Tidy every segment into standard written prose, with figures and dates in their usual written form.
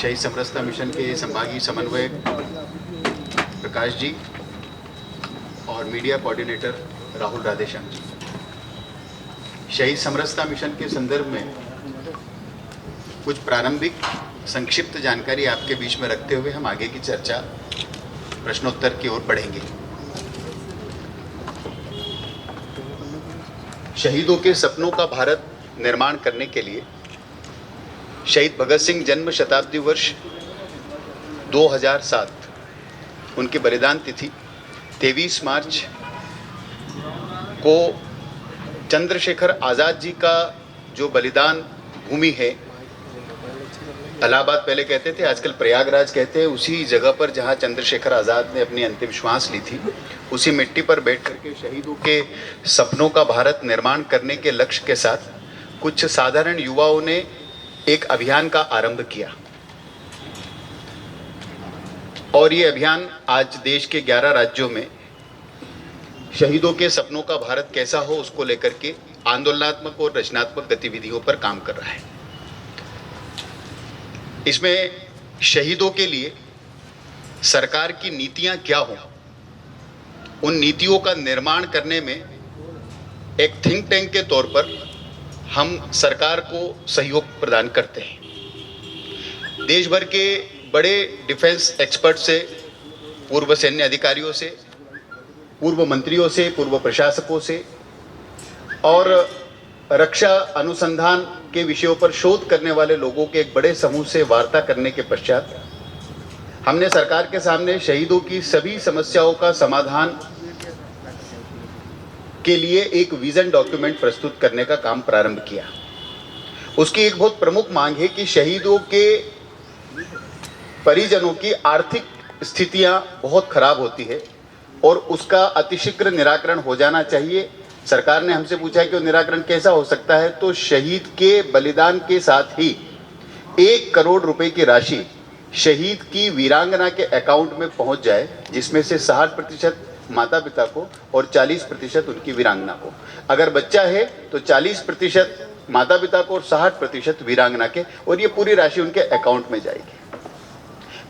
शहीद समरसता मिशन के संभागीय समन्वयक प्रकाश जी और मीडिया कोऑर्डिनेटर राहुल राधेश्याम जी, शहीद समरसता मिशन के संदर्भ में कुछ प्रारंभिक संक्षिप्त जानकारी आपके बीच में रखते हुए हम आगे की चर्चा प्रश्नोत्तर की ओर बढ़ेंगे। शहीदों के सपनों का भारत निर्माण करने के लिए शहीद भगत सिंह जन्म शताब्दी वर्ष 2007 उनकी बलिदान तिथि 23 मार्च को चंद्रशेखर आज़ाद जी का जो बलिदान भूमि है, इलाहाबाद पहले कहते थे, आजकल प्रयागराज कहते हैं, उसी जगह पर जहां चंद्रशेखर आज़ाद ने अपनी अंतिम श्वास ली थी, उसी मिट्टी पर बैठ करके शहीदों के सपनों का भारत निर्माण करने के लक्ष्य के साथ कुछ साधारण युवाओं ने एक अभियान का आरंभ किया। और ये अभियान आज देश के 11 राज्यों में शहीदों के सपनों का भारत कैसा हो उसको लेकर के आंदोलनात्मक और रचनात्मक गतिविधियों पर काम कर रहा है। इसमें शहीदों के लिए सरकार की नीतियां क्या हो, उन नीतियों का निर्माण करने में एक थिंक टैंक के तौर पर हम सरकार को सहयोग प्रदान करते हैं। देश भर के बड़े डिफेंस एक्सपर्ट से, पूर्व सैन्य अधिकारियों से, पूर्व मंत्रियों से, पूर्व प्रशासकों से और रक्षा अनुसंधान के विषयों पर शोध करने वाले लोगों के एक बड़े समूह से वार्ता करने के पश्चात हमने सरकार के सामने शहीदों की सभी समस्याओं का समाधान के लिए एक विजन डॉक्यूमेंट प्रस्तुत करने का काम प्रारंभ किया। उसकी एक बहुत प्रमुख मांग है कि शहीदों के परिजनों की आर्थिक स्थितियां बहुत खराब होती है और उसका अतिशीघ्र निराकरण हो जाना चाहिए। सरकार ने हमसे पूछा कि वो निराकरण कैसा हो सकता है, तो शहीद के बलिदान के साथ ही 1 करोड़ रुपए की राशि शहीद की वीरांगना के अकाउंट में पहुंच जाए, जिसमें से 60% माता पिता को और 40% उनकी वीरांगना को। अगर बच्चा है तो 40% माता पिता को और 60% वीरांगना के, और ये पूरी राशि उनके अकाउंट में जाएगी।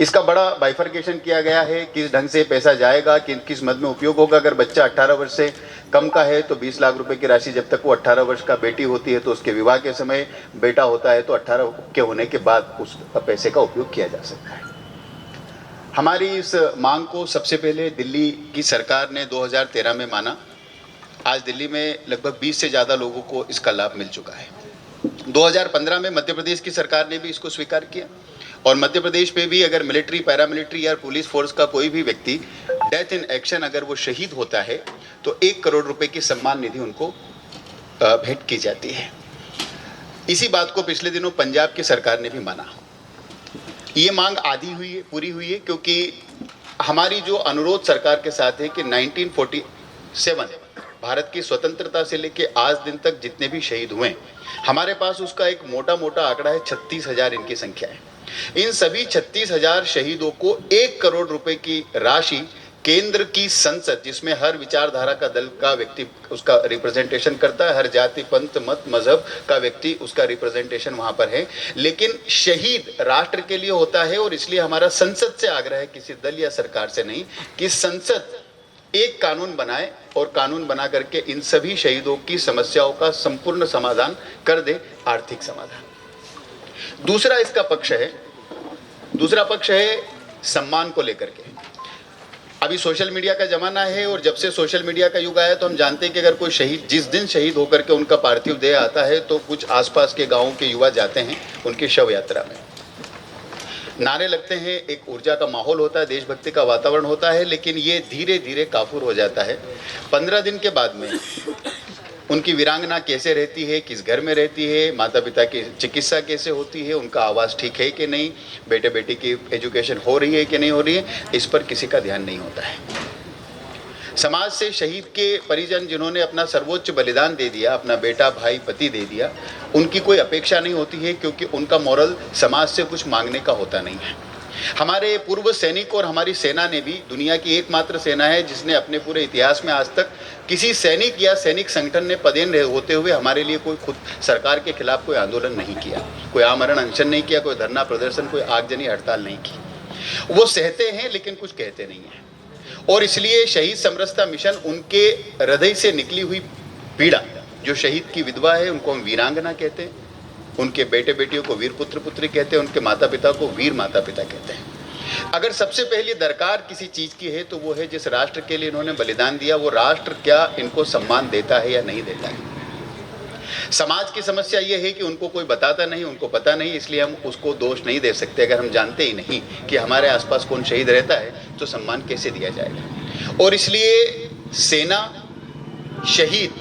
इसका बड़ा बाइफर्केशन किया गया है, किस ढंग से पैसा जाएगा, किस मद में उपयोग होगा। अगर बच्चा 18 वर्ष से कम का है तो 20 लाख रुपए की राशि जब तक वो 18 वर्ष का, बेटी होती है तो उसके विवाह के समय, बेटा होता है तो 18 के होने के बाद उस पैसे का उपयोग किया जा सकता है। हमारी इस मांग को सबसे पहले दिल्ली की सरकार ने 2013 में माना। आज दिल्ली में लगभग 20 से ज़्यादा लोगों को इसका लाभ मिल चुका है। 2015 में मध्य प्रदेश की सरकार ने भी इसको स्वीकार किया और मध्य प्रदेश में भी अगर मिलिट्री, पैरामिलिट्री या पुलिस फोर्स का कोई भी व्यक्ति डेथ इन एक्शन अगर वो शहीद होता है तो 1 करोड़ रुपए की सम्मान निधि उनको भेंट की जाती है। इसी बात को पिछले दिनों पंजाब की सरकार ने भी माना। ये मांग आधी हुई है, पूरी हुई है, क्योंकि हमारी जो अनुरोध सरकार के साथ है कि 1947 भारत की स्वतंत्रता से लेके आज दिन तक जितने भी शहीद हुए, हमारे पास उसका एक मोटा मोटा आंकड़ा है, 36,000 इनकी संख्या है। इन सभी 36,000 शहीदों को 1 करोड़ रुपए की राशि केंद्र की संसद, जिसमें हर विचारधारा का दल का व्यक्ति उसका रिप्रेजेंटेशन करता है, हर जाति, पंथ, मत, मजहब का व्यक्ति उसका रिप्रेजेंटेशन वहां पर है, लेकिन शहीद राष्ट्र के लिए होता है। और इसलिए हमारा संसद से आग्रह है, किसी दल या सरकार से नहीं, कि संसद एक कानून बनाए और कानून बना करके इन सभी शहीदों की समस्याओं का संपूर्ण समाधान कर दे, आर्थिक समाधान। दूसरा इसका पक्ष है, दूसरा पक्ष है सम्मान को लेकर के। अभी सोशल मीडिया का जमाना है और जब से सोशल मीडिया का युग आया तो हम जानते हैं कि अगर कोई शहीद, जिस दिन शहीद होकर के उनका पार्थिव देह आता है तो कुछ आसपास के गांवों के युवा जाते हैं उनकी शव यात्रा में। नारे लगते हैं, एक ऊर्जा का माहौल होता है, देशभक्ति का वातावरण होता है, लेकिन ये धीरे धीरे काफूर हो जाता है। 15 दिन के बाद में उनकी वीरांगना कैसे रहती है, किस घर में रहती है, माता पिता की चिकित्सा कैसे होती है, उनका आवास ठीक है कि नहीं, बेटे बेटी की एजुकेशन हो रही है कि नहीं हो रही है, इस पर किसी का ध्यान नहीं होता है। समाज से शहीद के परिजन जिन्होंने अपना सर्वोच्च बलिदान दे दिया, अपना बेटा, भाई, पति दे दिया, उनकी कोई अपेक्षा नहीं होती है, क्योंकि उनका मॉरल समाज से कुछ मांगने का होता नहीं है। हमारे पूर्व सैनिक और हमारी सेना ने भी दुनिया की एकमात्र सेना है जिसने अपने पूरे इतिहास में आज तक किसी सैनिक या सैनिक संगठन ने पदेन होते हुए हमारे लिए कोई खुद सरकार के खिलाफ कोई आंदोलन नहीं किया, कोई आमरण अनशन नहीं किया, कोई धरना प्रदर्शन, कोई आगजनी हड़ताल नहीं की। वो सहते हैं लेकिन कुछ कहते नहीं हैं। और इसलिए शहीद समरसता मिशन उनके हृदय से निकली हुई पीड़ा, जो शहीद की विधवा है उनको हम वीरांगना कहते हैं, उनके बेटे बेटियों को वीर पुत्र पुत्री कहते हैं, उनके माता पिता को वीर माता पिता कहते हैं। अगर सबसे पहली दरकार किसी चीज की है तो वो है जिस राष्ट्र के लिए इन्होंने बलिदान दिया वो राष्ट्र क्या इनको सम्मान देता है या नहीं देता है। समाज की समस्या ये है कि उनको कोई बताता नहीं, उनको पता नहीं, इसलिए हम उसको दोष नहीं दे सकते। अगर हम जानते ही नहीं कि हमारे आसपास कौन शहीद रहता है तो सम्मान कैसे दिया जाएगा। और इसलिए सेना, शहीद,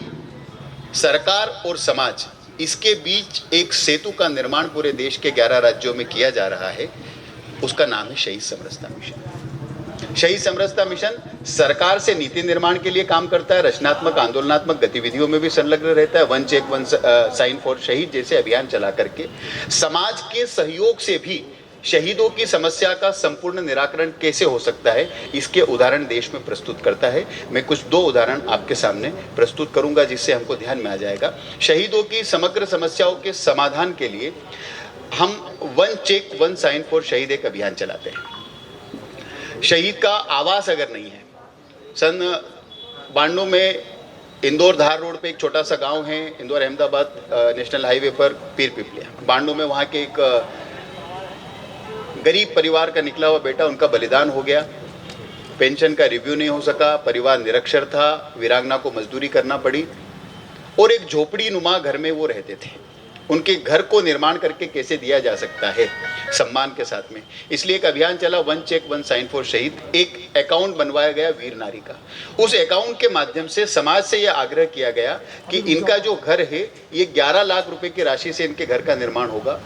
सरकार और समाज, इसके बीच एक सेतु का निर्माण पूरे देश के 11 राज्यों में किया जा रहा है। उसका नाम है शहीद समरसता मिशन। शहीद समरसता मिशन सरकार से नीति निर्माण के लिए काम करता है, रचनात्मक आंदोलनात्मक गतिविधियों में भी संलग्न रहता है, one check one sign for शहीद जैसे अभियान चला करके समाज के सहयोग से भी शहीदों की समस्या का संपूर्ण निराकरण कैसे हो सकता है, इसके उदाहरण देश में प्रस्तुत करता है। मैं कुछ 2 उदाहरण आपके सामने प्रस्तुत करूंगा जिससे हमको ध्यान में आ जाएगा। शहीदों की समग्र समस्याओं के समाधान के लिए हम one check one sign for शहीद एक अभियान चलाते हैं। शहीद का आवास अगर नहीं है, सन 92 में इंदौर धार रोड पे एक छोटा सा गांव है, इंदौर अहमदाबाद नेशनल हाईवे पर पीर पिपलिया, 92 में वहाँ के एक गरीब परिवार का निकला हुआ बेटा, उनका बलिदान हो गया। पेंशन का रिव्यू नहीं हो सका, परिवार निरक्षर था, वीरांगना को मजदूरी करना पड़ी और एक झोपड़ी नुमा घर में वो रहते थे। उनके घर को निर्माण करके कैसे दिया जा सकता है सम्मान के साथ में, इसलिए एक अभियान चला, one check one sign for शहीद। एक अकाउंट बनवाया गया वीर नारी का। उस अकाउंट के माध्यम से समाज से यह आग्रह किया गया कि इनका जो घर है ये 11 लाख रुपए की राशि से इनके घर का निर्माण होगा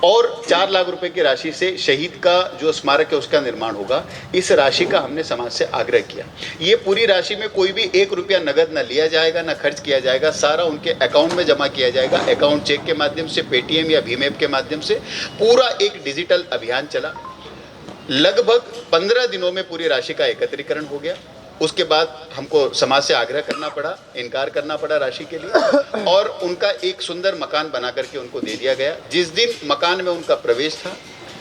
और 4 लाख रुपए की राशि से शहीद का जो स्मारक है उसका निर्माण होगा। इस राशि का हमने समाज से आग्रह किया। ये पूरी राशि में कोई भी 1 रुपया नगद न लिया जाएगा, न खर्च किया जाएगा, सारा उनके अकाउंट में जमा किया जाएगा। अकाउंट चेक के माध्यम से, पेटीएम या भीम ऐप के माध्यम से पूरा एक डिजिटल अभियान चला। लगभग 15 दिनों में पूरी राशि का एकत्रीकरण हो गया। उसके बाद हमको समाज से आग्रह करना पड़ा, इनकार करना पड़ा राशि के लिए और उनका एक सुंदर मकान बना करके उनको दे दिया गया। जिस दिन मकान में उनका प्रवेश था,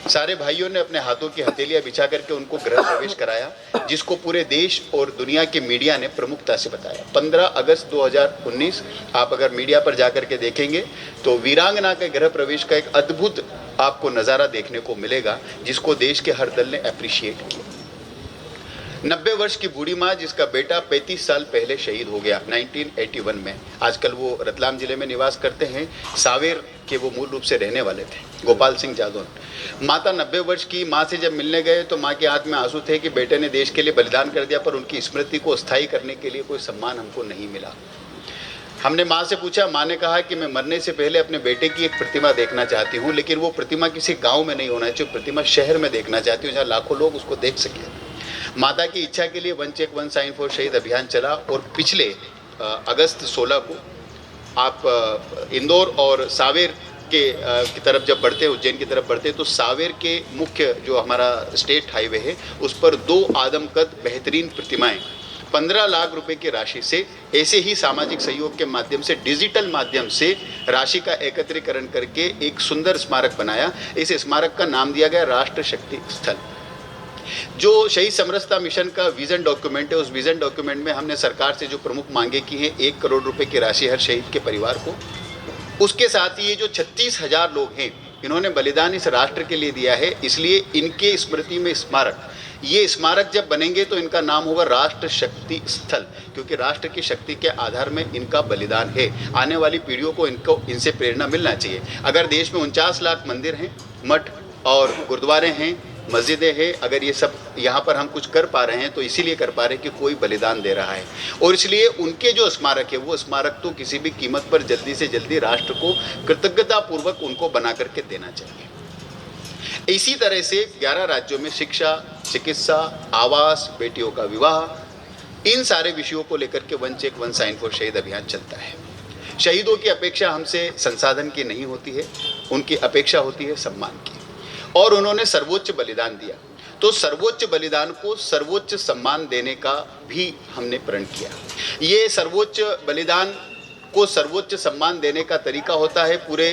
सारे भाइयों ने अपने हाथों की हथेलियां बिछा करके उनको गृह प्रवेश कराया, जिसको पूरे देश और दुनिया के मीडिया ने प्रमुखता से बताया। 15 अगस्त 2019 आप अगर मीडिया पर जाकर के देखेंगे तो वीरांगना के गृह प्रवेश का एक अद्भुत आपको नज़ारा देखने को मिलेगा, जिसको देश के हर दल ने अप्रिशिएट किया। 90 वर्ष की बूढ़ी माँ जिसका बेटा 35 साल पहले शहीद हो गया 1981 में, आजकल वो रतलाम जिले में निवास करते हैं, सावेर के वो मूल रूप से रहने वाले थे, गोपाल सिंह जादौन। माता 90 वर्ष की, माँ से जब मिलने गए तो माँ के हाथ में आंसू थे कि बेटे ने देश के लिए बलिदान कर दिया पर उनकी स्मृति को स्थायी करने के लिए कोई सम्मान हमको नहीं मिला। हमने माँ से पूछा, माँ ने कहा कि मैं मरने से पहले अपने बेटे की एक प्रतिमा देखना चाहती हूँ, लेकिन वो प्रतिमा किसी गाँव में नहीं होना चाहिए, प्रतिमा शहर में देखना चाहती हूँ जहाँ लाखों लोग उसको देख सकें। माता की इच्छा के लिए one check one sign for शहीद अभियान चला और पिछले अगस्त 16 को आप इंदौर और सावेर की तरफ जब बढ़ते, उज्जैन की तरफ बढ़ते तो सावेर के मुख्य जो हमारा स्टेट हाईवे है उस पर 2 आदमकद बेहतरीन प्रतिमाएं 15 लाख रुपए की राशि से ऐसे ही सामाजिक सहयोग के माध्यम से, डिजिटल माध्यम से राशि का एकत्रीकरण करके एक सुंदर स्मारक बनाया। इस स्मारक का नाम दिया गया राष्ट्र शक्ति स्थल। जो शहीद समरसता मिशन का विजन डॉक्यूमेंट है, उस विजन डॉक्यूमेंट में हमने सरकार से जो प्रमुख मांगे की हैं, 1 करोड़ रुपए की राशि हर शहीद के परिवार को। उसके साथ ही ये जो 36,000 लोग हैं, इन्होंने बलिदान इस राष्ट्र के लिए दिया है, इसलिए इनके स्मृति में स्मारक, ये स्मारक जब बनेंगे तो इनका नाम होगा राष्ट्र शक्ति स्थल, क्योंकि राष्ट्र की शक्ति के आधार में इनका बलिदान है। आने वाली पीढ़ियों को इनसे प्रेरणा मिलना चाहिए। अगर देश में 49 लाख मंदिर हैं, मठ और गुरुद्वारे हैं, मस्जिदें हैं, अगर ये सब यहाँ पर हम कुछ कर पा रहे हैं तो इसीलिए कर पा रहे हैं कि कोई बलिदान दे रहा है। और इसलिए उनके जो स्मारक है वो स्मारक तो किसी भी कीमत पर जल्दी से जल्दी राष्ट्र को कृतज्ञतापूर्वक उनको बना करके देना चाहिए। इसी तरह से 11 राज्यों में शिक्षा, चिकित्सा, आवास, बेटियों का विवाह, इन सारे विषयों को लेकर के one check one sign for शहीद अभियान चलता है। शहीदों की अपेक्षा हमसे संसाधन की नहीं होती है, उनकी अपेक्षा होती है सम्मान की। और उन्होंने सर्वोच्च बलिदान दिया। तो सर्वोच्च बलिदान को सर्वोच्च सम्मान देने का भी हमने प्रण किया। ये सर्वोच्च बलिदान को सर्वोच्च सम्मान देने का तरीका होता है, पूरे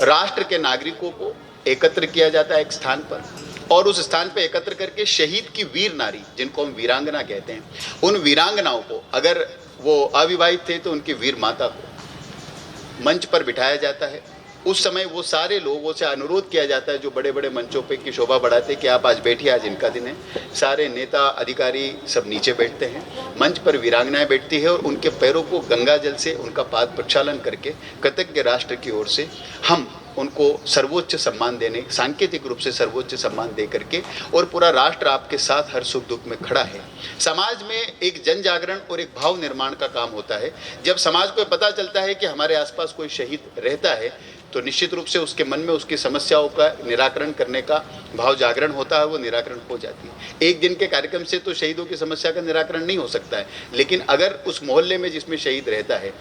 राष्ट्र के नागरिकों को एकत्र किया जाता है एक स्थान पर, और उस स्थान पर एकत्र करके शहीद की वीर नारी, जिनको हम वीरांगना कहते हैं, उन वीरांगनाओं को, अगर वो अविवाहित थे तो उनकी वीर माता को मंच पर बिठाया जाता है। उस समय वो सारे लोगों से अनुरोध किया जाता है जो बड़े बड़े मंचों पे की शोभा बढ़ाते हैं कि आप आज बैठिए, आज इनका दिन है। सारे नेता अधिकारी सब नीचे बैठते हैं, मंच पर वीरांगनाएं बैठती है और उनके पैरों को गंगा जल से उनका पाद प्रक्षालन करके कृतज्ञ राष्ट्र की ओर से हम उनको सर्वोच्च सम्मान देने, सांकेतिक रूप से सर्वोच्च सम्मान दे करके, और पूरा राष्ट्र आपके साथ हर सुख दुख में खड़ा है। समाज में एक जन जागरण और एक भाव निर्माण का काम होता है। जब समाज को पता चलता है कि हमारे आसपास कोई शहीद रहता है तो निश्चित रूप से उसके मन में उसकी समस्याओं का निराकरण करने का भाव जागरण होता है, वो निराकरण हो जाती है। एक दिन के कार्यक्रम से तो शहीदों की समस्या का निराकरण नहीं हो सकता है, लेकिन अगर उस मोहल्ले में जिसमें शहीद रहता है,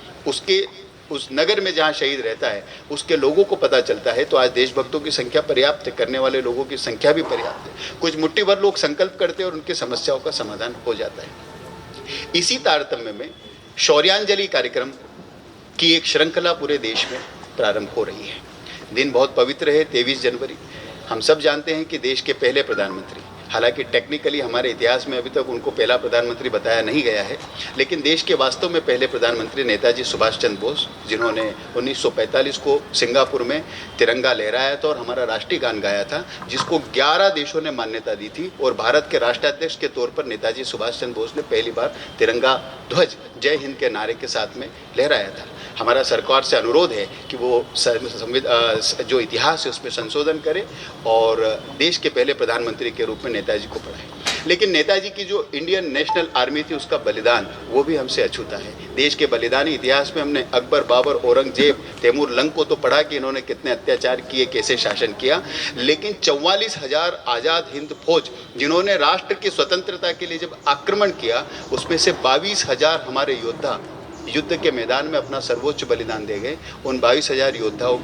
उस नगर में जहाँ शहीद रहता है, उसके लोगों को पता चलता है, तो आज देशभक्तों की संख्या पर्याप्त है, करने वाले लोगों की संख्या भी पर्याप्त है। कुछ मुट्ठी भर लोग संकल्प करते हैं और उनकी समस्याओं का समाधान हो जाता है। इसी तारतम्य में शौर्यांजलि कार्यक्रम की एक श्रृंखला पूरे देश में प्रारंभ हो रही है। दिन बहुत पवित्र है, 23 जनवरी। हम सब जानते हैं कि देश के पहले प्रधानमंत्री, हालांकि टेक्निकली हमारे इतिहास में अभी तक उनको पहला प्रधानमंत्री बताया नहीं गया है, लेकिन देश के वास्तव में पहले प्रधानमंत्री नेताजी सुभाष चंद्र बोस, जिन्होंने 1945 को सिंगापुर में तिरंगा लहराया था और हमारा राष्ट्रीय गान गाया था, जिसको 11 देशों ने मान्यता दी थी, और भारत के राष्ट्राध्यक्ष के तौर पर नेताजी सुभाष चंद्र बोस ने पहली बार तिरंगा ध्वज जय हिंद के नारे के साथ में लहराया था। हमारा सरकार से अनुरोध है कि वो जो इतिहास है उसमें संशोधन करे और देश के पहले प्रधानमंत्री के रूप में नेताजी को पढ़ाए। लेकिन नेताजी की जो इंडियन नेशनल आर्मी थी, उसका बलिदान वो भी हमसे अछूता है। देश के बलिदानी इतिहास में हमने अकबर, बाबर, औरंगजेब, तैमूर लंग को तो पढ़ा कि इन्होंने कितने अत्याचार किए, कैसे शासन किया, लेकिन 44,000 आज़ाद हिंद फौज जिन्होंने राष्ट्र की स्वतंत्रता के लिए जब आक्रमण किया, उसमें से 22,000 हमारे योद्धा युद्ध के मैदान में अपना सर्वोच्च बलिदान दे गए। उन 22,000 योद्धाओं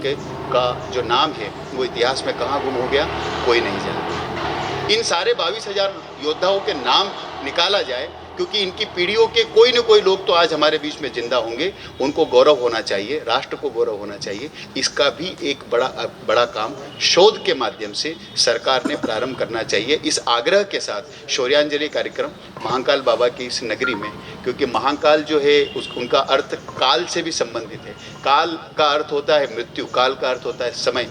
का जो नाम है वो इतिहास में कहाँ गुम हो गया, कोई नहीं जानता। इन सारे 22,000 योद्धाओं के नाम निकाला जाए, क्योंकि इनकी पीढ़ियों के कोई न कोई लोग तो आज हमारे बीच में जिंदा होंगे। उनको गौरव होना चाहिए, राष्ट्र को गौरव होना चाहिए। इसका भी एक बड़ा काम शोध के माध्यम से सरकार ने प्रारंभ करना चाहिए। इस आग्रह के साथ शौर्यांजलि कार्यक्रम महाकाल बाबा की इस नगरी में, क्योंकि महाकाल जो है उनका अर्थ काल से भी संबंधित है। काल का अर्थ होता है मृत्यु, काल का अर्थ होता है समय,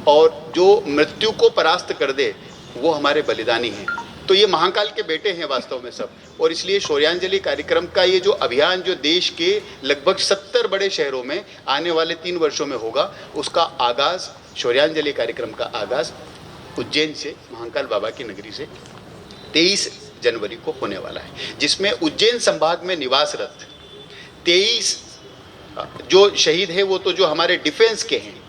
और जो मृत्यु को परास्त कर दे वो हमारे बलिदानी हैं। तो ये महाकाल के बेटे हैं वास्तव में सब, और इसलिए शौर्यांजलि कार्यक्रम का ये जो अभियान जो देश के लगभग 70 बड़े शहरों में आने वाले 3 वर्षों में होगा, उसका आगाज़, शौर्यांजलि कार्यक्रम का आगाज़ उज्जैन से, महाकाल बाबा की नगरी से 23 जनवरी को होने वाला है, जिसमें उज्जैन संभाग में निवासरत 23 जो शहीद है वो तो जो हमारे डिफेंस के हैं,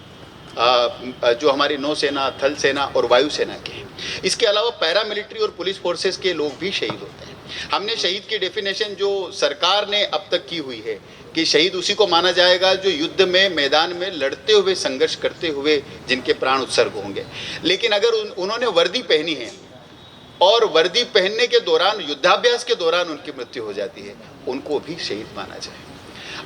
जो हमारी नौसेना, थल सेना और वायुसेना के हैं। इसके अलावा पैरामिलिट्री और पुलिस फोर्सेस के लोग भी शहीद होते हैं। हमने शहीद की डेफिनेशन जो सरकार ने अब तक की हुई है कि शहीद उसी को माना जाएगा जो युद्ध में, मैदान में लड़ते हुए, संघर्ष करते हुए जिनके प्राण उत्सर्ग होंगे। लेकिन अगर उन्होंने वर्दी पहनी है और वर्दी पहनने के दौरान, युद्धाभ्यास के दौरान उनकी मृत्यु हो जाती है, उनको भी शहीद माना जाए।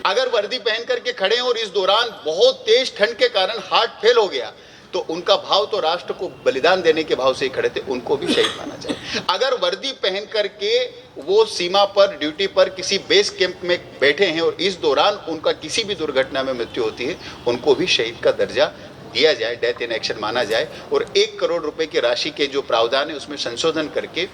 अगर वर्दी पहन करके खड़े हैं और इस दौरान बहुत तेज ठंड के कारण हार्ट फेल हो गया, तो उनका भाव तो राष्ट्र को बलिदान देने के भाव से ही खड़े थे, उनको भी शहीद माना जाए। अगर वर्दी पहन करके वो सीमा पर, ड्यूटी पर किसी बेस कैंप में बैठे हैं और इस दौरान उनका किसी भी दुर्घटना में मृत्यु होती है, उनको भी शहीद का दर्जा दिया जाए, डेथ इन एक्शन माना जाए, और 1 करोड़ रुपए की राशि के जो प्रावधान है उसमें संशोधन करके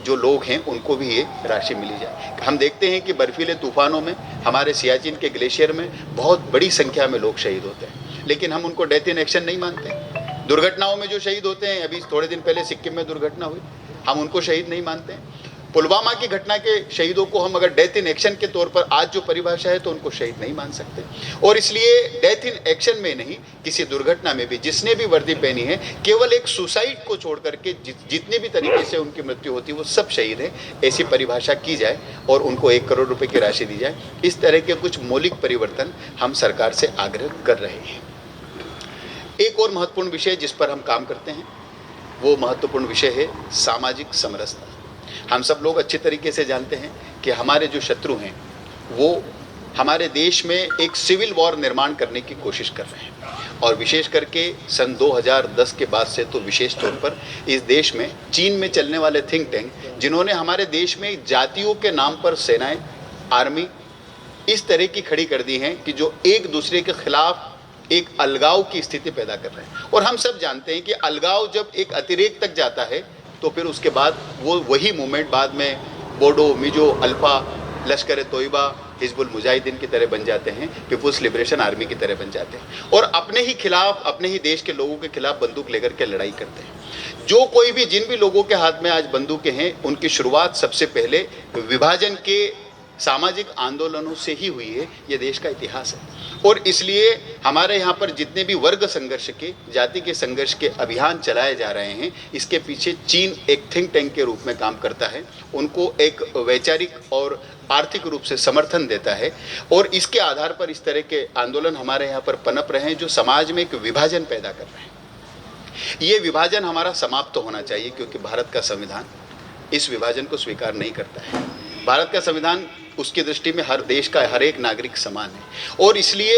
जो लोग हैं उनको भी ये राशि मिली जाए। हम देखते हैं कि बर्फीले तूफानों में, हमारे सियाचिन के ग्लेशियर में बहुत बड़ी संख्या में लोग शहीद होते हैं, लेकिन हम उनको डेथ इन एक्शन नहीं मानते। दुर्घटनाओं में जो शहीद होते हैं, अभी थोड़े दिन पहले सिक्किम में दुर्घटना हुई, हम उनको शहीद नहीं मानते हैं। पुलवामा की घटना के शहीदों को हम अगर डेथ इन एक्शन के तौर पर आज जो परिभाषा है तो उनको शहीद नहीं मान सकते। और इसलिए डेथ इन एक्शन में नहीं, किसी दुर्घटना में भी जिसने भी वर्दी पहनी है, केवल एक सुसाइड को छोड़ करके जितने भी तरीके से उनकी मृत्यु होती है वो सब शहीद है, ऐसी परिभाषा की जाए और उनको 1 करोड़ रुपए की राशि दी जाए। इस तरह के कुछ मौलिक परिवर्तन हम सरकार से आग्रह कर रहे हैं। एक और महत्वपूर्ण विषय जिस पर हम काम करते हैं वो महत्वपूर्ण विषय है सामाजिक समरसता। हम सब लोग अच्छे तरीके से जानते हैं कि हमारे जो शत्रु हैं वो हमारे देश में एक सिविल वॉर निर्माण करने की कोशिश कर रहे हैं, और विशेष करके सन 2010 के बाद से तो विशेष तौर पर इस देश में चीन में चलने वाले थिंक टैंक, जिन्होंने हमारे देश में जातियों के नाम पर सेनाएं, आर्मी इस तरह की खड़ी कर दी हैं कि जो एक दूसरे के खिलाफ एक अलगाव की स्थिति पैदा कर रहे हैं। और हम सब जानते हैं कि अलगाव जब एक अतिरेक तक जाता है तो फिर उसके बाद वो वही मूवमेंट बाद में बोडो, मिजो, अल्फा, लश्कर तोयबा, हिजबुल मुजाहिदीन की तरह बन जाते हैं, पीपुल्स लिबरेशन आर्मी की तरह बन जाते हैं, और अपने ही खिलाफ, अपने ही देश के लोगों के खिलाफ बंदूक लेकर के लड़ाई करते हैं। जो कोई भी, जिन भी लोगों के हाथ में आज बंदूकें हैं, उनकी शुरुआत सबसे पहले विभाजन के सामाजिक आंदोलनों से ही हुई है। ये देश का इतिहास है, और इसलिए हमारे यहाँ पर जितने भी वर्ग संघर्ष के, जाति के संघर्ष के अभियान चलाए जा रहे हैं, इसके पीछे चीन एक थिंक टैंक के रूप में काम करता है, उनको एक वैचारिक और आर्थिक रूप से समर्थन देता है, और इसके आधार पर इस तरह के आंदोलन हमारे यहाँ पर पनप रहे हैं जो समाज में एक विभाजन पैदा कर रहे हैं। ये विभाजन हमारा समाप्त होना चाहिए, क्योंकि भारत का संविधान इस विभाजन को स्वीकार नहीं करता है। भारत का संविधान, उसकी दृष्टि में हर देश का हर एक नागरिक समान है, और इसलिए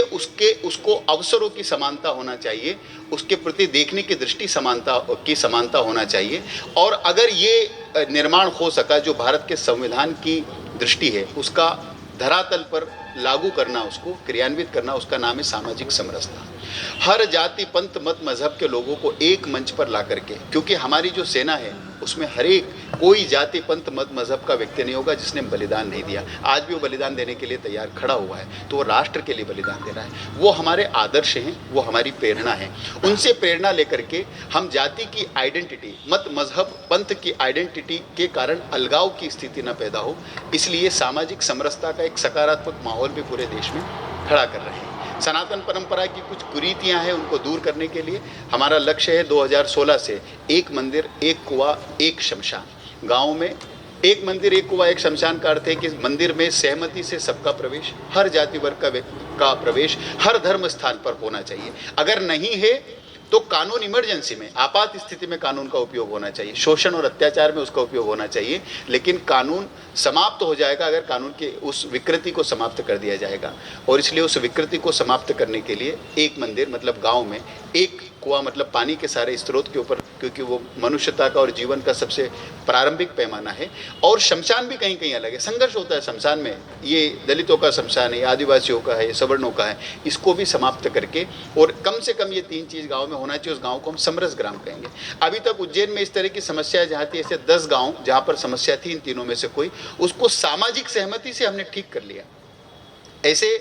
उसको अवसरों की समानता होना चाहिए, उसके प्रति देखने की दृष्टि समानता होना चाहिए। और अगर ये निर्माण हो सका, जो भारत के संविधान की दृष्टि है, उसका धरातल पर लागू करना, उसको क्रियान्वित करना, उसका नाम है सामाजिक समरसता। हर जाति, पंथ, मत, मजहब के लोगों को एक मंच पर ला करके, क्योंकि हमारी जो सेना है उसमें हर एक, कोई जाति, पंथ, मत, मजहब का व्यक्ति नहीं होगा जिसने बलिदान नहीं दिया। आज भी वो बलिदान देने के लिए तैयार खड़ा हुआ है, तो वो राष्ट्र के लिए बलिदान दे रहा है। वो हमारे आदर्श हैं, वो हमारी प्रेरणा है। उनसे प्रेरणा लेकर के हम जाति की आइडेंटिटी, मत, मजहब, पंथ की आइडेंटिटी के कारण अलगाव की स्थिति न पैदा हो, इसलिए सामाजिक समरसता का एक सकारात्मक माहौल भी पूरे देश में खड़ा कर रहे हैं। सनातन परंपरा की कुछ कुरीतियां हैं, उनको दूर करने के लिए हमारा लक्ष्य है 2016 से एक मंदिर, एक कुआं, एक शमशान। गाँव में एक मंदिर, एक कुआं, एक शमशान का अर्थ है कि मंदिर में सहमति से सबका प्रवेश, हर जाति वर्ग का प्रवेश हर धर्म स्थान पर होना चाहिए। अगर नहीं है तो कानून, इमरजेंसी में, आपात स्थिति में कानून का उपयोग होना चाहिए, शोषण और अत्याचार में उसका उपयोग होना चाहिए, लेकिन कानून समाप्त हो जाएगा अगर कानून के उस विकृति को समाप्त कर दिया जाएगा। और इसलिए उस विकृति को समाप्त करने के लिए एक मंदिर मतलब गांव में, एक कुआं मतलब पानी के सारे स्रोत के ऊपर, क्योंकि वो मनुष्यता का और जीवन का सबसे प्रारंभिक पैमाना है। और शमशान भी कहीं कहीं अलग है, संघर्ष होता है शमशान में, ये दलितों का शमशान है, आदिवासियों का है, ये सवर्णों का है, इसको भी समाप्त करके, और कम से कम ये 3 चीज़ गाँव में होना चाहिए। उस गाँव को हम समरस ग्राम कहेंगे। अभी तक उज्जैन में इस तरह की समस्या जहाँ थी, ऐसे 10 गाँव जहाँ पर समस्या थी, इन तीनों में से कोई, उसको सामाजिक सहमति से हमने ठीक कर लिया। ऐसे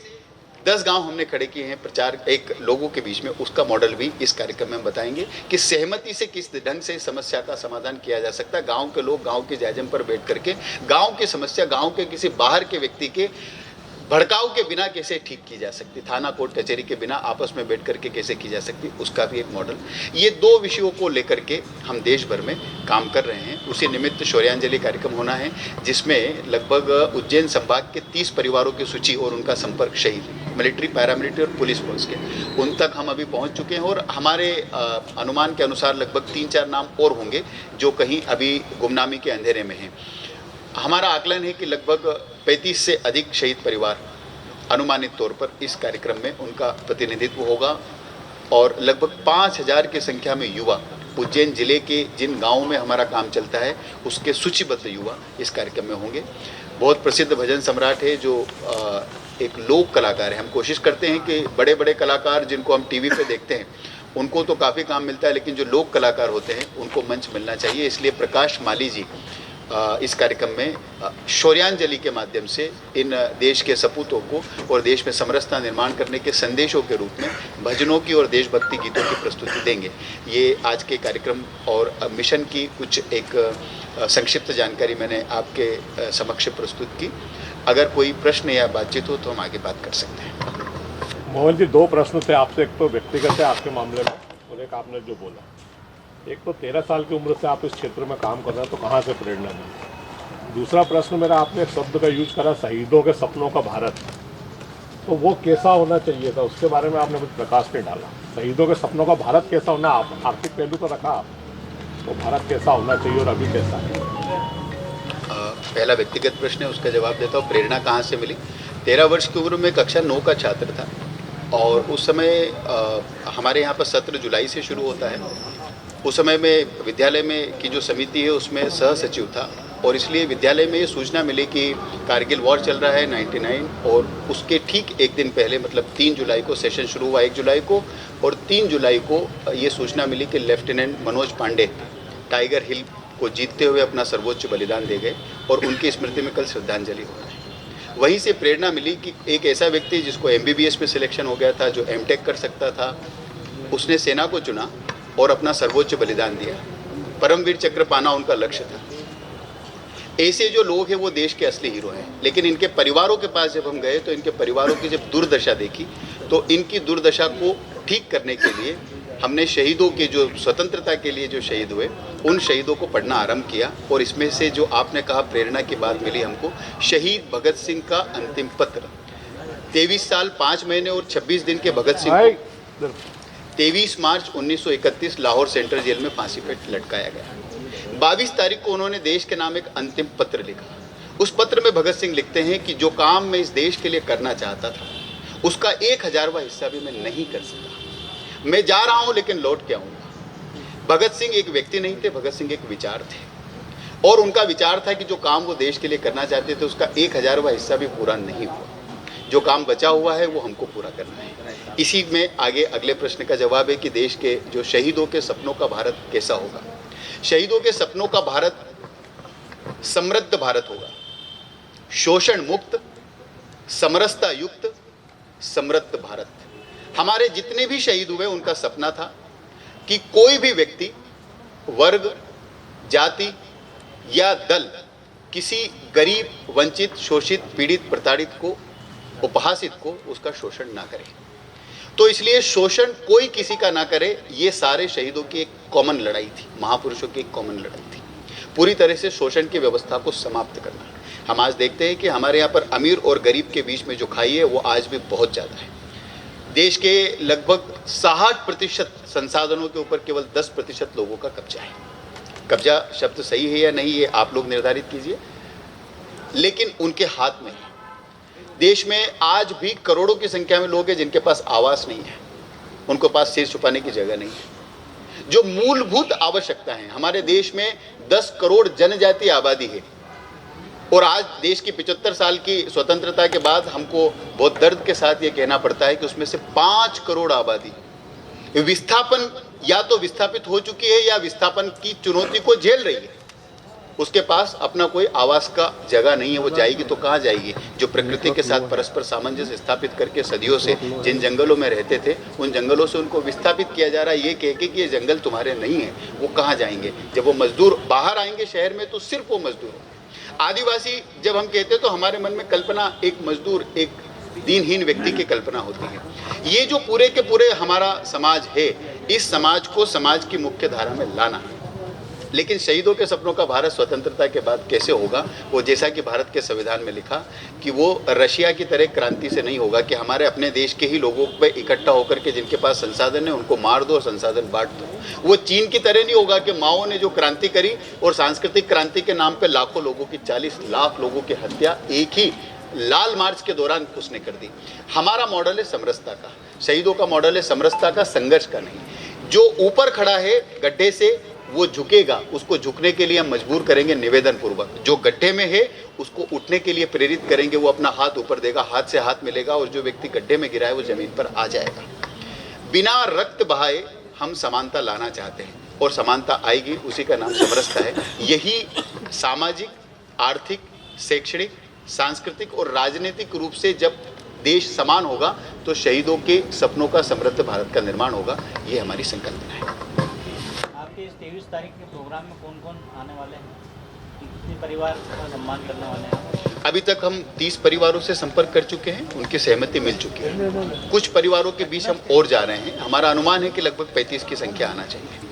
10 गांव हमने खड़े किए हैं प्रचार, एक लोगों के बीच में। उसका मॉडल भी इस कार्यक्रम में हम बताएंगे कि सहमति से किस ढंग से समस्या का समाधान किया जा सकता है। गांव के लोग गांव के जायजम पर बैठ करके गांव की समस्या गांव के किसी बाहर के व्यक्ति के भड़काव के बिना कैसे ठीक की जा सकती, थाना कोर्ट कचहरी के बिना आपस में बैठ करके कैसे की जा सकती, उसका भी एक मॉडल। ये 2 विषयों को लेकर के हम देश भर में काम कर रहे हैं। उसी निमित्त शौर्यांजलि कार्यक्रम होना है, जिसमें लगभग उज्जैन संभाग के 30 परिवारों की सूची और उनका संपर्क शहीद, मिलिट्री, पैरामिलिट्री और पुलिस फोर्स के, उन तक हम अभी पहुंच चुके हैं। और हमारे अनुमान के अनुसार लगभग 3-4 नाम और होंगे जो कहीं अभी गुमनामी के अंधेरे में हैं। हमारा आकलन है कि लगभग 35 से अधिक शहीद परिवार अनुमानित तौर पर इस कार्यक्रम में उनका प्रतिनिधित्व होगा, और लगभग 5000 की संख्या में युवा उज्जैन जिले के जिन गांवों में हमारा काम चलता है उसके सूचीबद्ध युवा इस कार्यक्रम में होंगे। बहुत प्रसिद्ध भजन सम्राट है जो एक लोक कलाकार है। हम कोशिश करते हैं कि बड़े बड़े कलाकार जिनको हम टीवी पे देखते हैं उनको तो काफ़ी काम मिलता है, लेकिन जो लोक कलाकार होते हैं उनको मंच मिलना चाहिए। इसलिए प्रकाश माली जी इस कार्यक्रम में शौर्यांजलि के माध्यम से इन देश के सपूतों को और देश में समरसता निर्माण करने के संदेशों के रूप में भजनों की और देशभक्ति गीतों की प्रस्तुति देंगे। ये आज के कार्यक्रम और मिशन की कुछ एक संक्षिप्त जानकारी मैंने आपके समक्ष प्रस्तुत की। अगर कोई प्रश्न या बातचीत हो तो हम आगे बात कर सकते हैं। मोहन जी, 2 प्रश्न थे आपसे, एक तो व्यक्तिगत है आपके मामले में, और एक आपने जो बोला, एक तो 13 साल की उम्र से आप इस क्षेत्र में काम कर रहे हैं, तो कहाँ से प्रेरणा मिली? दूसरा प्रश्न मेरा, आपने एक शब्द का यूज करा, शहीदों के सपनों का भारत, तो वो कैसा होना चाहिए था, उसके बारे में आपने कुछ प्रकाश नहीं डाला। शहीदों के सपनों का भारत कैसा होना, आप आर्थिक पहलू पर रखा आप, तो भारत कैसा होना चाहिए और अभी कैसा है? पहला व्यक्तिगत प्रश्न है, उसका जवाब देता हूँ। प्रेरणा कहाँ से मिली? 13 वर्ष की उम्र में कक्षा 9 का छात्र था और उस समय हमारे यहाँ पर सत्र जुलाई से शुरू होता है। उस समय में विद्यालय में की जो समिति है उसमें सह सचिव था और इसलिए विद्यालय में ये सूचना मिली कि कारगिल वॉर चल रहा है 99 और उसके ठीक एक दिन पहले मतलब 3 जुलाई को सेशन शुरू हुआ 1 जुलाई को और 3 जुलाई को ये सूचना मिली कि लेफ्टिनेंट मनोज पांडे टाइगर हिल को जीतते हुए अपना सर्वोच्च बलिदान दे गए और उनकी स्मृति में कल श्रद्धांजलि हो रहा है। वहीं से प्रेरणा मिली कि एक ऐसा व्यक्ति जिसको MBBS में सिलेक्शन हो गया था, जो MTech कर सकता था, उसने सेना को चुना और अपना सर्वोच्च बलिदान दिया। परमवीर चक्र पाना उनका लक्ष्य था। ऐसे जो लोग हैं वो देश के असली हीरो हैं। लेकिन इनके परिवारों के पास जब हम गए तो इनके परिवारों की जब दुर्दशा देखी तो इनकी दुर्दशा को ठीक करने के लिए हमने शहीदों के जो स्वतंत्रता के लिए जो शहीद हुए उन शहीदों को पढ़ना आरंभ किया और इसमें से जो आपने कहा प्रेरणा की बात मिली हमको, शहीद भगत सिंह का अंतिम पत्र। 23 साल 5 महीने और 26 दिन के भगत सिंह को 23 मार्च 1931 लाहौर सेंट्रल जेल में फांसी पर लटकाया गया। 22 तारीख को उन्होंने देश के नाम एक अंतिम पत्र लिखा। उस पत्र में भगत सिंह लिखते हैं कि जो काम मैं इस देश के लिए करना चाहता था उसका 1000वां हिस्सा भी मैं नहीं कर सका। मैं जा रहा हूं लेकिन लौट के आऊंगा। भगत सिंह एक व्यक्ति नहीं थे, भगत सिंह एक विचार थे और उनका विचार था कि जो काम वो देश के लिए करना चाहते थे उसका 1000वां हिस्सा भी पूरा नहीं हुआ। जो काम बचा हुआ है वो हमको पूरा करना है। इसी में आगे अगले प्रश्न का जवाब है कि देश के जो शहीदों के सपनों का भारत कैसा होगा। शहीदों के सपनों का भारत समृद्ध भारत होगा, शोषण मुक्त, समरसता युक्त, समृद्ध भारत। हमारे जितने भी शहीद हुए उनका सपना था कि कोई भी व्यक्ति, वर्ग, जाति या दल किसी गरीब, वंचित, शोषित, पीड़ित, प्रताड़ित को, उपहासित को उसका शोषण ना करे। तो इसलिए शोषण कोई किसी का ना करे, ये सारे शहीदों की एक कॉमन लड़ाई थी, महापुरुषों की एक कॉमन लड़ाई थी। पूरी तरह से शोषण की व्यवस्था को समाप्त करना। हम आज देखते हैं कि हमारे यहाँ पर अमीर और गरीब के बीच में जो खाई है वो आज भी बहुत ज़्यादा है। देश के लगभग 60% संसाधनों के ऊपर केवल 10% लोगों का कब्जा है। कब्जा शब्द सही है या नहीं ये आप लोग निर्धारित कीजिए, लेकिन उनके हाथ में है। देश में आज भी करोड़ों की संख्या में लोग हैं जिनके पास आवास नहीं है, उनके पास सिर छुपाने की जगह नहीं है। जो मूलभूत आवश्यकता है, हमारे देश में 10 करोड़ जनजातीय आबादी है और आज देश की 75 साल की स्वतंत्रता के बाद हमको बहुत दर्द के साथ ये कहना पड़ता है कि उसमें से 5 करोड़ आबादी विस्थापन या तो विस्थापित हो चुकी है या विस्थापन की चुनौती को झेल रही है। उसके पास अपना कोई आवास का जगह नहीं है, वो जाएगी तो कहाँ जाएगी? जो प्रकृति के साथ परस्पर सामंजस्य स्थापित करके सदियों से जिन जंगलों में रहते थे उन जंगलों से उनको विस्थापित किया जा रहा है ये कह के कि ये जंगल तुम्हारे नहीं है। वो कहाँ जाएंगे? जब वो मजदूर बाहर आएंगे शहर में तो सिर्फ वो मजदूर होंगे। आदिवासी जब हम कहते हैं तो हमारे मन में कल्पना एक मजदूर, एक दीनहीन व्यक्ति की कल्पना होती है। ये जो पूरे के पूरे हमारा समाज है, इस समाज को समाज की मुख्य धारा में लाना। लेकिन शहीदों के सपनों का भारत स्वतंत्रता के बाद कैसे होगा? वो जैसा कि भारत के संविधान में लिखा कि वो रशिया की तरह क्रांति से नहीं होगा कि हमारे अपने देश के ही लोगों पे इकट्ठा होकर के जिनके पास संसाधन है उनको मार दो और संसाधन बांट दो। वो चीन की तरह नहीं होगा कि माओ ने जो क्रांति करी और सांस्कृतिक क्रांति के नाम पे लाखों लोगों की, 40 लाख लोगों की हत्या एक ही लाल मार्च के दौरान उसने कर दी। हमारा मॉडल है समरसता का, शहीदों का मॉडल है समरसता का, संघर्ष का नहीं। जो ऊपर खड़ा है गड्ढे से वो झुकेगा, उसको झुकने के लिए हम मजबूर करेंगे निवेदन पूर्वक। जो गड्ढे में है उसको उठने के लिए प्रेरित करेंगे, वो अपना हाथ ऊपर देगा, हाथ से हाथ मिलेगा और जो व्यक्ति गड्ढे में गिरा है वो जमीन पर आ जाएगा। बिना रक्त बहाए हम समानता लाना चाहते हैं और समानता आएगी, उसी का नाम समरसता है। यही सामाजिक, आर्थिक, शैक्षणिक, सांस्कृतिक और राजनीतिक रूप से जब देश समान होगा तो शहीदों के सपनों का समृद्ध भारत का निर्माण होगा। ये हमारी संकल्पना है। आपके इस 23 तारीख के प्रोग्राम में कौन कौन आने वाले हैं? कितने परिवार का सम्मान करने वाले हैं? अभी तक हम 30 परिवारों से संपर्क कर चुके हैं, उनकी सहमति मिल चुकी है। कुछ परिवारों के बीच हम और जा रहे हैं। हमारा अनुमान है कि लगभग 35 की संख्या आना चाहिए।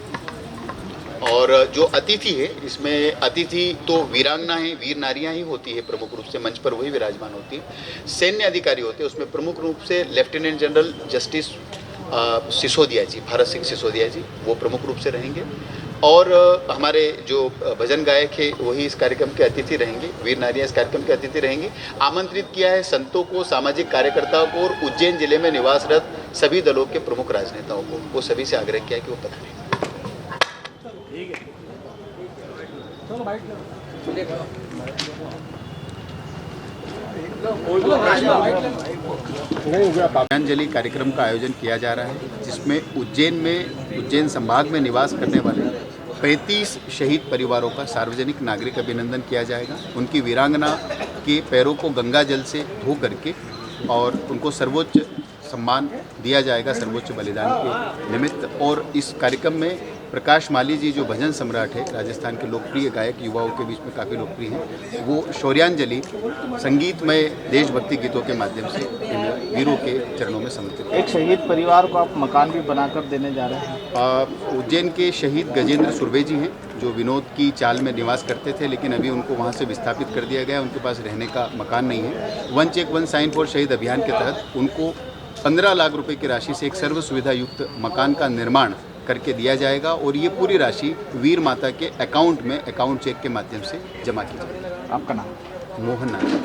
और जो अतिथि है, इसमें अतिथि तो वीरांगना है, वीर नारियां ही होती है, प्रमुख रूप से मंच पर वही विराजमान होती है। सैन्य अधिकारी होते हैं, उसमें प्रमुख रूप से लेफ्टिनेंट जनरल जस्टिस सिसोदिया जी, भारत सिंह सिसोदिया जी, वो प्रमुख रूप से रहेंगे। और हमारे जो भजन गायक है वही इस कार्यक्रम के अतिथि रहेंगे, वीर नारियां इस कार्यक्रम के अतिथि रहेंगे। आमंत्रित किया है संतों को, सामाजिक कार्यकर्ताओं को और उज्जैन जिले में निवासरत सभी दलों के प्रमुख राजनेताओं को। वो सभी से आग्रह किया कि वो पधारें। श्रद्धांजलि कार्यक्रम का आयोजन किया जा रहा है, जिसमें उज्जैन संभाग में निवास करने वाले 35 शहीद परिवारों का सार्वजनिक नागरिक अभिनंदन किया जाएगा। उनकी वीरांगना के पैरों को गंगा जल से धो करके और उनको सर्वोच्च सम्मान दिया जाएगा सर्वोच्च बलिदान के निमित्त। और इस कार्यक्रम में प्रकाश माली जी जो भजन सम्राट है, राजस्थान के लोकप्रिय गायक, युवाओं के बीच में काफ़ी लोकप्रिय हैं, वो शौर्यांजलि संगीतमय देशभक्ति गीतों के माध्यम से इन वीरों के चरणों में समर्पित। एक शहीद परिवार को आप मकान भी बनाकर देने जा रहे हैं। उज्जैन के शहीद गजेंद्र सुरवे जी हैं, जो विनोद की चाल में निवास करते थे, लेकिन अभी उनको वहाँ से विस्थापित कर दिया गया। उनके पास रहने का मकान नहीं है। One check one sign for शहीद अभियान के तहत उनको 15 लाख रुपए की राशि से एक सर्व सुविधा युक्त मकान का निर्माण करके दिया जाएगा और ये पूरी राशि वीर माता के अकाउंट में अकाउंट चेक के माध्यम से जमा की जाएगी। आपका नाम? मोहन नारायण।